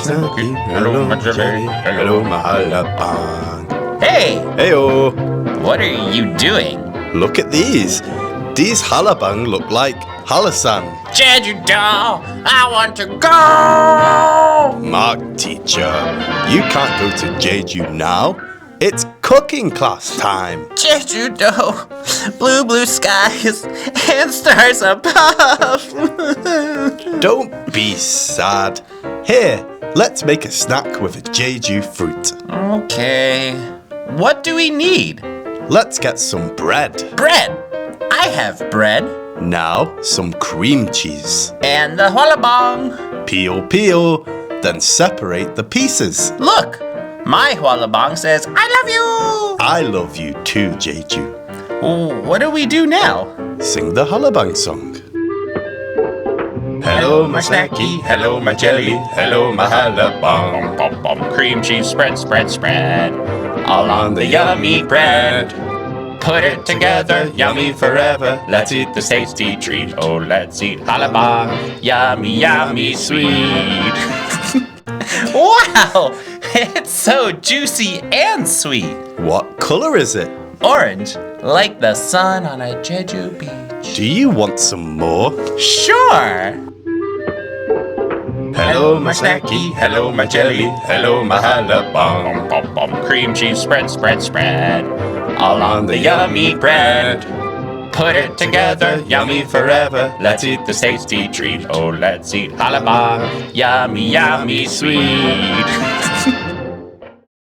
snacky, hello my jelly, hello my Hallabong. Hey! Heyo! What are you doing? Look at these. These Hallabong look like Hallasan. Jeju doll, I want to go! Mark teacher, you can't go to Jeju now. It's cooking class time. Jeju doll, blue skies and stars above. Don't be sad. Here, let's make a snack with a Jeju fruit. Okay. What do we need? Let's get some bread. Bread. I have bread. Now, some cream cheese. And the Hallabong. Peel, then separate the pieces. Look, my Hallabong says, I love you. I love you too, Jeju. What do we do now? Sing the Hallabong song. Hello, my snacky, hello, my jelly, hello, my Hallabong. Bum, bum, cream cheese, spread, spread, spread. All on the yummy bread. Put it together, yummy forever. Let's eat this tasty treat. Oh, let's eat Hallabong. Yummy, yummy, sweet. Wow! It's so juicy and sweet. What color is it? Orange, like the sun on a Jeju beach. Do you want some more? Sure! Hello, my snacky, hello, my jelly, hello, my Hallabong. Bum, bum, cream cheese, spread, spread, spread. All on the yummy bread. Put it together, yummy forever. Let's eat this tasty treat. Oh, let's eat Hallabong. Yummy, yummy, sweet.